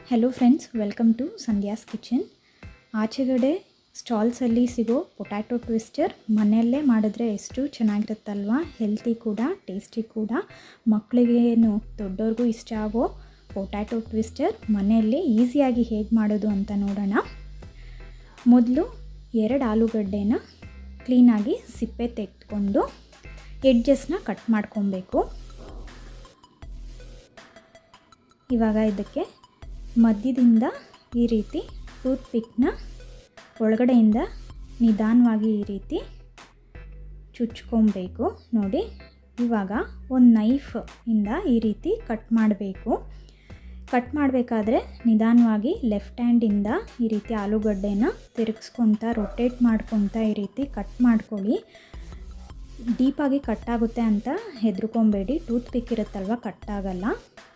Hello friends, welcome to Sandhya's kitchen. ಆಚೆಗಡೆ ಸ್ಟಾಲ್ಸಲ್ಲಿ ಸಿಗೋ ಪೊಟ್ಯಾಟೊ ಟ್ವಿಸ್ಟರ್ ಮನೆಯಲ್ಲೇ ಮಾಡಿದ್ರೆ ಎಷ್ಟು ಚೆನ್ನಾಗಿರುತ್ತಲ್ವ. ಹೆಲ್ತಿ ಕೂಡ, ಟೇಸ್ಟಿ ಕೂಡ. ಮಕ್ಕಳಿಗೇನು ದೊಡ್ಡವ್ರಿಗೂ ಇಷ್ಟ ಆಗೋ ಪೊಟ್ಯಾಟೊ ಟ್ವಿಸ್ಟರ್ ಮನೆಯಲ್ಲೇ ಈಸಿಯಾಗಿ ಹೇಗೆ ಮಾಡೋದು ಅಂತ ನೋಡೋಣ. ಮೊದಲು 2 ಆಲೂಗಡ್ಡೆನ ಕ್ಲೀನಾಗಿ ಸಿಪ್ಪೆ ತೆಗೆದುಕೊಂಡು ಎಡ್ಜಸ್ನ ಕಟ್ ಮಾಡ್ಕೊಬೇಕು. ಇವಾಗ ಇದಕ್ಕೆ ಮಧ್ಯದಿಂದ ಈ ರೀತಿ ಟೂತ್ ಪಿಕ್ನ ಒಳಗಡೆಯಿಂದ ನಿಧಾನವಾಗಿ ಈ ರೀತಿ ಚುಚ್ಕೊಬೇಕು. ನೋಡಿ, ಇವಾಗ ಒಂದು ನೈಫಿಂದ ಈ ರೀತಿ ಕಟ್ ಮಾಡಬೇಕು. ಕಟ್ ಮಾಡಬೇಕಾದ್ರೆ ನಿಧಾನವಾಗಿ ಲೆಫ್ಟ್ ಹ್ಯಾಂಡಿಂದ ಈ ರೀತಿ ಆಲೂಗಡ್ಡೆನ ತಿರುಗಿಸ್ಕೊತ ರೊಟೇಟ್ ಮಾಡ್ಕೊತ ಈ ರೀತಿ ಕಟ್ ಮಾಡ್ಕೊಳ್ಳಿ. ಡೀಪಾಗಿ ಕಟ್ಟಾಗುತ್ತೆ ಅಂತ ಹೆದರ್ಕೊಬೇಡಿ, ಟೂತ್ ಪಿಕ್ ಇರುತ್ತಲ್ವ, ಕಟ್ಟಾಗಲ್ಲ.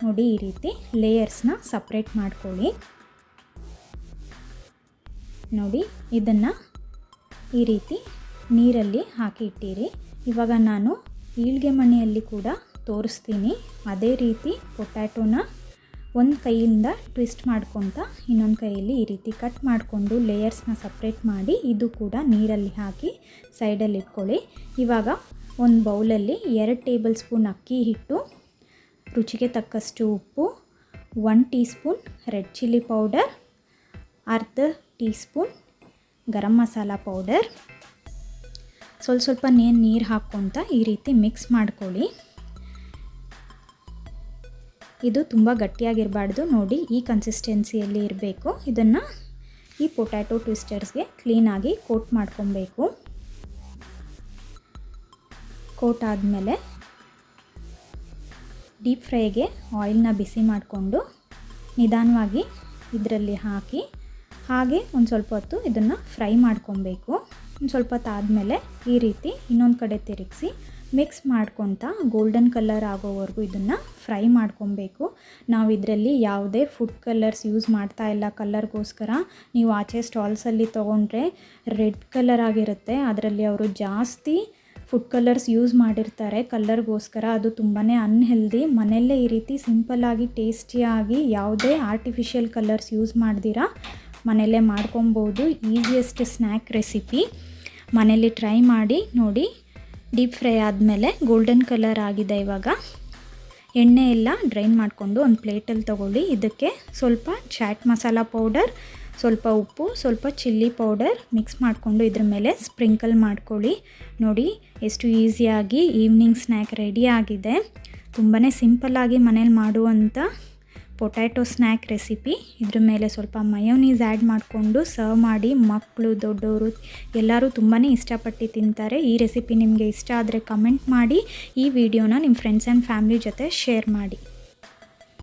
ನೋಡಿ, ಈ ರೀತಿ ಲೇಯರ್ಸ್ನ ಸಪ್ರೇಟ್ ಮಾಡ್ಕೊಳ್ಳಿ. ನೋಡಿ, ಇದನ್ನು ಈ ರೀತಿ ನೀರಲ್ಲಿ ಹಾಕಿ ಇಟ್ಟಿರಿ. ಇವಾಗ ನಾನು ಈಳ್ಗೆ ಮಣೆಯಲ್ಲಿ ಕೂಡ ತೋರಿಸ್ತೀನಿ. ಅದೇ ರೀತಿ ಪೊಟ್ಯಾಟೋನ ಒಂದು ಕೈಯಿಂದ ಟ್ವಿಸ್ಟ್ ಮಾಡ್ಕೊತ ಇನ್ನೊಂದು ಕೈಯಲ್ಲಿ ಈ ರೀತಿ ಕಟ್ ಮಾಡಿಕೊಂಡು ಲೇಯರ್ಸ್ನ ಸಪ್ರೇಟ್ ಮಾಡಿ ಇದು ಕೂಡ ನೀರಲ್ಲಿ ಹಾಕಿ ಸೈಡಲ್ಲಿ ಇಟ್ಕೊಳ್ಳಿ. ಇವಾಗ ಒಂದು ಬೌಲಲ್ಲಿ 2 ಟೇಬಲ್ ಸ್ಪೂನ್ ಅಕ್ಕಿ ಹಿಟ್ಟು, ರುಚಿಗೆ ತಕ್ಕಷ್ಟು ಉಪ್ಪು, 1 tea spoon red chilli powder, ಅರ್ಧ tea spoon garam masala powder, ಸ್ವಲ್ಪ ನೀರು ಹಾಕ್ಕೊತ ಈ ರೀತಿ ಮಿಕ್ಸ್ ಮಾಡ್ಕೊಳ್ಳಿ. ಇದು ತುಂಬ ಗಟ್ಟಿಯಾಗಿರಬಾರ್ದು. ನೋಡಿ, ಈ ಕನ್ಸಿಸ್ಟೆನ್ಸಿಯಲ್ಲಿ ಇರಬೇಕು. ಇದನ್ನು ಈ ಪೊಟ್ಯಾಟೊ ಟ್ವಿಸ್ಟರ್ಸ್ಗೆ ಕ್ಲೀನಾಗಿ ಕೋಟ್ ಮಾಡ್ಕೊಬೇಕು. ಕೋಟ್ ಆದಮೇಲೆ ಡೀಪ್ ಫ್ರೈಗೆ ಆಯಿಲ್ನ ಬಿಸಿ ಮಾಡಿಕೊಂಡು ನಿಧಾನವಾಗಿ ಇದರಲ್ಲಿ ಹಾಕಿ ಹಾಗೆ ಒಂದು ಸ್ವಲ್ಪ ಹೊತ್ತು ಇದನ್ನು ಫ್ರೈ ಮಾಡ್ಕೊಬೇಕು. ಒಂದು ಸ್ವಲ್ಪ ಹೊತ್ತು ಆದಮೇಲೆ ಈ ರೀತಿ ಇನ್ನೊಂದು ಕಡೆ ತಿರುಗಿಸಿ ಮಿಕ್ಸ್ ಮಾಡ್ಕೊತ ಗೋಲ್ಡನ್ ಕಲರ್ ಆಗೋವರೆಗೂ ಇದನ್ನು ಫ್ರೈ ಮಾಡ್ಕೊಬೇಕು. ನಾವು ಇದರಲ್ಲಿ ಯಾವುದೇ ಫುಡ್ ಕಲರ್ಸ್ ಯೂಸ್ ಮಾಡ್ತಾ ಇಲ್ಲ. ಕಲರ್ಗೋಸ್ಕರ ನೀವು ಆಚೆ ಸ್ಟಾಲ್ಸಲ್ಲಿ ತೊಗೊಂಡ್ರೆ ರೆಡ್ ಕಲರ್ ಆಗಿರುತ್ತೆ, ಅದರಲ್ಲಿ ಅವರು ಜಾಸ್ತಿ ಫುಡ್ ಕಲರ್ಸ್ ಯೂಸ್ ಮಾಡಿರ್ತಾರೆ ಕಲರ್ಗೋಸ್ಕರ. ಅದು ತುಂಬಾ ಅನ್ಹೆಲ್ದಿ. ಮನೆಯಲ್ಲೇ ಈ ರೀತಿ ಸಿಂಪಲ್ಲಾಗಿ ಟೇಸ್ಟಿಯಾಗಿ ಯಾವುದೇ ಆರ್ಟಿಫಿಷಿಯಲ್ ಕಲರ್ಸ್ ಯೂಸ್ ಮಾಡ್ದಿರಾ ಮನೆಯಲ್ಲೇ ಮಾಡ್ಕೊಬೋದು. Easiest snack recipe. ಮನೇಲಿ ಟ್ರೈ ಮಾಡಿ ನೋಡಿ. ಡೀಪ್ ಫ್ರೈ ಆದಮೇಲೆ ಗೋಲ್ಡನ್ ಕಲರ್ ಆಗಿದೆ. ಇವಾಗ ಎಣ್ಣೆ ಎಲ್ಲ ಡ್ರೈನ್ ಮಾಡಿಕೊಂಡು ಒಂದು ಪ್ಲೇಟಲ್ಲಿ ತೊಗೊಳ್ಳಿ. ಇದಕ್ಕೆ ಸ್ವಲ್ಪ ಚಾಟ್ ಮಸಾಲ ಪೌಡರ್, ಸ್ವಲ್ಪ ಉಪ್ಪು, ಸ್ವಲ್ಪ ಚಿಲ್ಲಿ ಪೌಡರ್ ಮಿಕ್ಸ್ ಮಾಡಿಕೊಂಡು ಇದ್ರ ಮೇಲೆ ಸ್ಪ್ರಿಂಕಲ್ ಮಾಡ್ಕೊಳ್ಳಿ. ನೋಡಿ, ಎಷ್ಟು ಈಸಿಯಾಗಿ ಈವ್ನಿಂಗ್ ಸ್ನ್ಯಾಕ್ ರೆಡಿ ಆಗಿದೆ. ತುಂಬಾ ಸಿಂಪಲ್ಲಾಗಿ ಮನೇಲಿ ಮಾಡುವಂಥ ಪೊಟ್ಯಾಟೊ ಸ್ನ್ಯಾಕ್ ರೆಸಿಪಿ. ಇದ್ರ ಮೇಲೆ ಸ್ವಲ್ಪ ಮಯೋನೀಸ್ ಆ್ಯಡ್ ಮಾಡಿಕೊಂಡು ಸರ್ವ್ ಮಾಡಿ. ಮಕ್ಕಳು, ದೊಡ್ಡವರು ಎಲ್ಲರೂ ತುಂಬಾ ಇಷ್ಟಪಟ್ಟು ತಿಂತಾರೆ. ಈ ರೆಸಿಪಿ ನಿಮಗೆ ಇಷ್ಟ ಆದರೆ ಕಮೆಂಟ್ ಮಾಡಿ. ಈ ವಿಡಿಯೋನ ನಿಮ್ಮ ಫ್ರೆಂಡ್ಸ್ ಆ್ಯಂಡ್ ಫ್ಯಾಮಿಲಿ ಜೊತೆ ಶೇರ್ ಮಾಡಿ.